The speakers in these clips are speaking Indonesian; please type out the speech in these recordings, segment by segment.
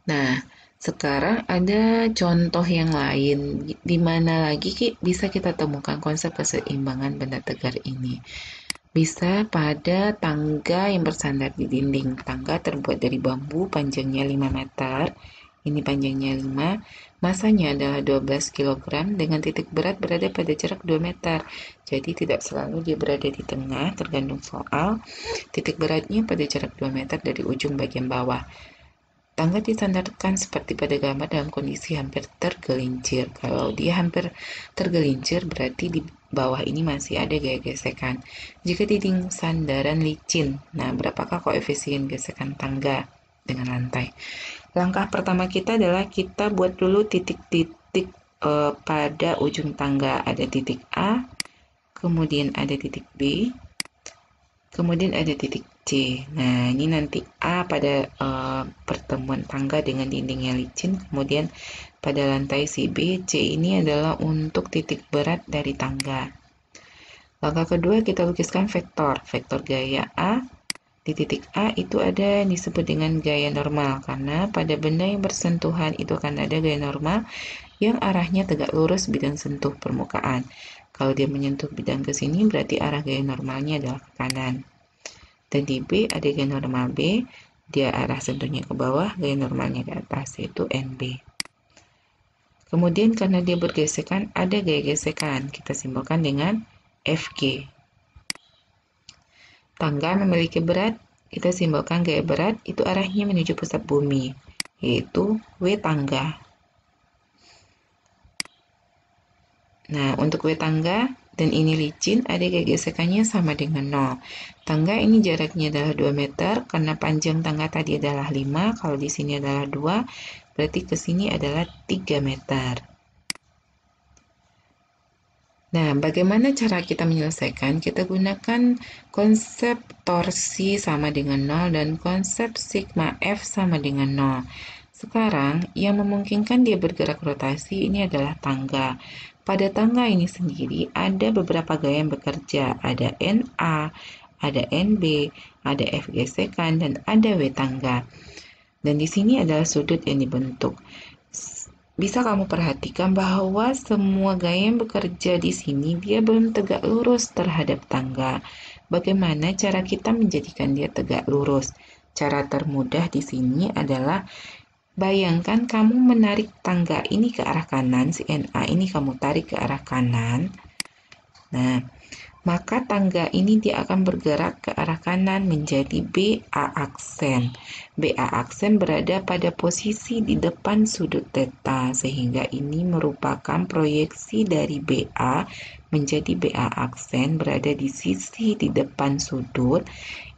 Nah, sekarang ada contoh yang lain, di mana lagi bisa kita temukan konsep keseimbangan benda tegar ini. Bisa pada tangga yang bersandar di dinding. Tangga terbuat dari bambu, panjangnya 5 meter. Ini panjangnya 5, masanya adalah 12 kilogram dengan titik berat berada pada jarak 2 meter. Jadi tidak selalu dia berada di tengah, tergantung soal. Titik beratnya pada jarak 2 meter dari ujung bagian bawah. Tangga disandarkan seperti pada gambar dalam kondisi hampir tergelincir. Kalau dia hampir tergelincir, berarti di bawah ini masih ada gaya gesekan. Jika dinding sandaran licin, nah berapakah koefisien gesekan tangga dengan lantai? Langkah pertama kita adalah kita buat dulu titik-titik pada ujung tangga. Ada titik A, kemudian ada titik B, kemudian ada titik C. Nah, ini nanti A pada pertemuan tangga dengan dinding yang licin, kemudian pada lantai si B, C ini adalah untuk titik berat dari tangga. Langkah kedua kita lukiskan vektor. Vektor gaya A di titik A itu ada yang disebut dengan gaya normal, karena pada benda yang bersentuhan itu akan ada gaya normal yang arahnya tegak lurus bidang sentuh permukaan. Kalau dia menyentuh bidang ke sini, berarti arah gaya normalnya adalah ke kanan. Dan di B ada gaya normal B, dia arah sentuhnya ke bawah, gaya normalnya ke atas, yaitu NB. Kemudian karena dia bergesekan, ada gaya gesekan, kita simbolkan dengan FG. Tangga memiliki berat, kita simbolkan gaya berat, itu arahnya menuju pusat bumi, yaitu W tangga. Nah, untuk W tangga dan ini licin, ada gaya gesekannya sama dengan 0. Tangga ini jaraknya adalah 2 meter, karena panjang tangga tadi adalah 5, kalau di sini adalah 2, berarti ke sini adalah 3 meter. Nah, bagaimana cara kita menyelesaikan? Kita gunakan konsep torsi sama dengan 0 dan konsep sigma F sama dengan 0. Sekarang, yang memungkinkan dia bergerak rotasi ini adalah tangga. Pada tangga ini sendiri ada beberapa gaya yang bekerja. Ada NA, ada NB, ada F gesekan, dan ada W tangga. Dan di sini adalah sudut yang dibentuk. Bisa kamu perhatikan bahwa semua gaya yang bekerja di sini dia belum tegak lurus terhadap tangga. Bagaimana cara kita menjadikan dia tegak lurus? Cara termudah di sini adalah bayangkan kamu menarik tangga ini ke arah kanan, si NA ini kamu tarik ke arah kanan. Nah, maka tangga ini dia akan bergerak ke arah kanan menjadi BA aksen. BA aksen berada pada posisi di depan sudut theta, sehingga ini merupakan proyeksi dari BA menjadi BA aksen berada di sisi di depan sudut.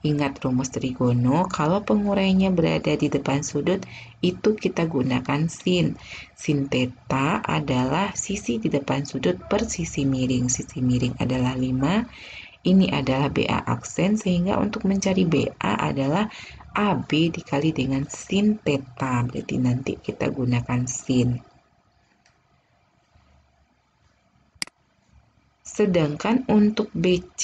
Ingat rumus trigono, kalau penguraiannya berada di depan sudut, itu kita gunakan sin. Sin theta adalah sisi di depan sudut per sisi miring. Sisi miring adalah 5, ini adalah BA aksen, sehingga untuk mencari BA adalah AB dikali dengan sin theta. Berarti nanti kita gunakan sin. Sedangkan untuk BC,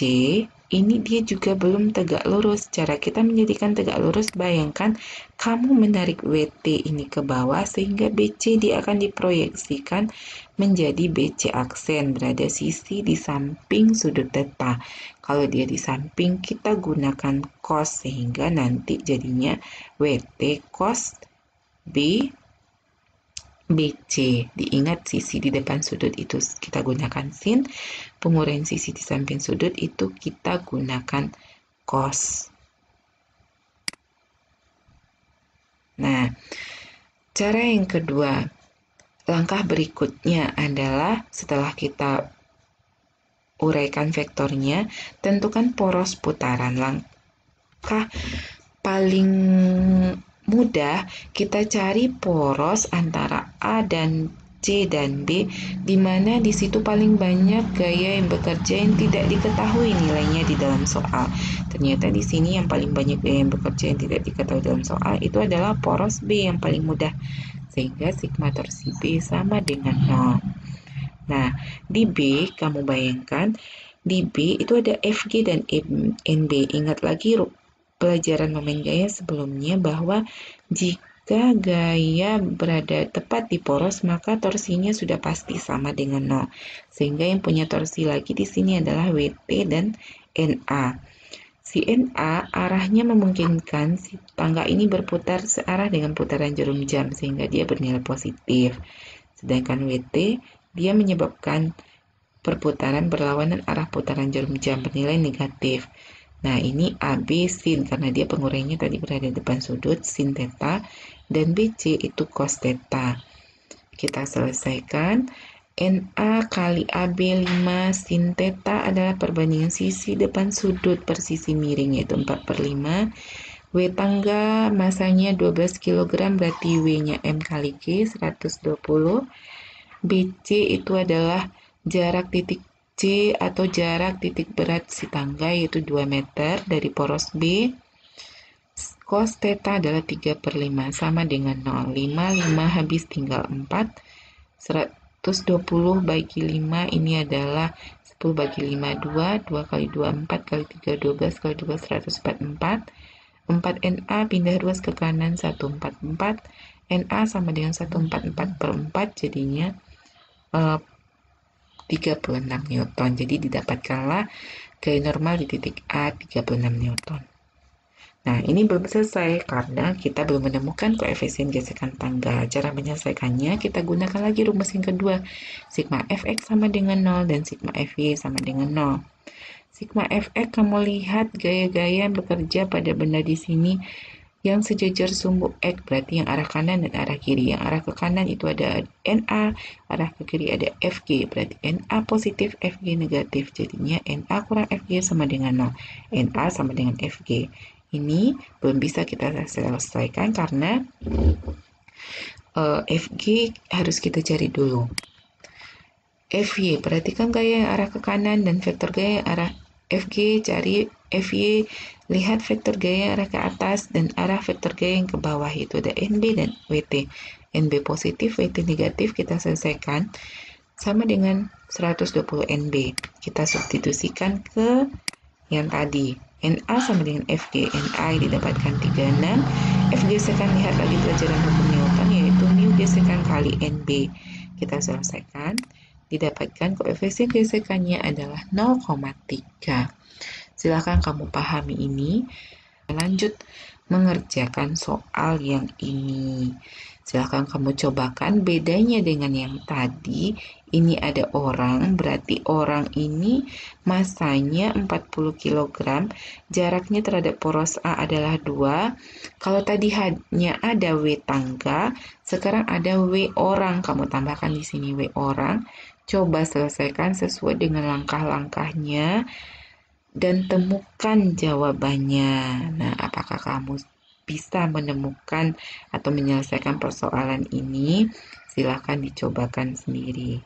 ini dia juga belum tegak lurus. Cara kita menjadikan tegak lurus, bayangkan kamu menarik WT ini ke bawah, sehingga BC dia akan diproyeksikan menjadi BC aksen, berada sisi di samping sudut theta. Kalau dia di samping, kita gunakan cos, sehingga nanti jadinya WT cos B BC. Diingat sisi di depan sudut itu kita gunakan sin, penguraian sisi di samping sudut itu kita gunakan cos. Nah, cara yang kedua, langkah berikutnya adalah setelah kita uraikan vektornya, tentukan poros putaran. Langkah paling mudah, kita cari poros antara A dan C dan B, di mana di situ paling banyak gaya yang bekerja yang tidak diketahui nilainya di dalam soal. Ternyata di sini yang paling banyak gaya yang bekerja yang tidak diketahui dalam soal itu adalah poros B yang paling mudah, sehingga sigma torsi B sama dengan 0. Nah, di B kamu bayangkan, di B itu ada FG dan NB. Ingat lagi pelajaran momen gaya sebelumnya bahwa jika Jika gaya berada tepat di poros, maka torsinya sudah pasti sama dengan 0. Sehingga yang punya torsi lagi di sini adalah WT dan NA. Si NA arahnya memungkinkan si tangga ini berputar searah dengan putaran jarum jam sehingga dia bernilai positif. Sedangkan WT dia menyebabkan perputaran berlawanan arah putaran jarum jam bernilai negatif. Nah, ini AB sin karena dia pengurainya tadi berada di depan sudut sin theta dan BC itu cos theta. Kita selesaikan. NA kali AB 5 sin theta adalah perbandingan sisi depan sudut per sisi miring yaitu 4/5. W tangga masanya 12 kg berarti W-nya M kali G 120. BC itu adalah jarak titik C atau jarak titik berat si tangga yaitu 2 meter dari poros B. Cos theta adalah 3/5 sama dengan 0. 5 habis tinggal 4. 120 bagi 5 ini adalah 10 bagi 5 2. 2 kali 2 4 kali 3 12 kali 2 144. 4 NA pindah ruas ke kanan 144. NA sama dengan 144/4 jadinya 36 Newton. Jadi didapatkanlah gaya normal di titik A 36 Newton. Nah, ini belum selesai karena kita belum menemukan koefisien gesekan tangga. Cara menyelesaikannya, kita gunakan lagi rumus yang kedua. Sigma Fx sama dengan 0 dan sigma Fy sama dengan 0. Sigma Fx, kamu lihat gaya-gaya yang bekerja pada benda di sini yang sejajar sumbu X, berarti yang arah kanan dan arah kiri. Yang arah ke kanan itu ada NA, arah ke kiri ada FG, berarti NA positif, FG negatif. Jadinya NA kurang FG sama dengan 0. NA sama dengan FG. Ini belum bisa kita selesaikan karena FG harus kita cari dulu. FY, perhatikan gaya yang arah ke kanan dan vektor gaya yang arah FG, cari FY, lihat vektor gaya yang arah ke atas dan arah vektor gaya yang ke bawah, itu ada NB dan WT. NB positif, WT negatif, kita selesaikan sama dengan 120 NB. Kita substitusikan ke yang tadi. NA sama dengan FG, NA didapatkan 36, F gesekan, lihat lagi pelajaran hukum Newton, yaitu mu gesekan kali NB. Kita selesaikan. Didapatkan koefisien gesekannya adalah 0,3. Silahkan kamu pahami ini. Lanjut mengerjakan soal yang ini. Silahkan kamu cobakan bedanya dengan yang tadi. Ini ada orang, berarti orang ini masanya 40 kg, jaraknya terhadap poros A adalah 2. Kalau tadi hanya ada W tangga, sekarang ada W orang. Kamu tambahkan di sini W orang. Coba selesaikan sesuai dengan langkah-langkahnya dan temukan jawabannya. Nah, apakah kamu bisa menemukan atau menyelesaikan persoalan ini? Silahkan dicobakan sendiri.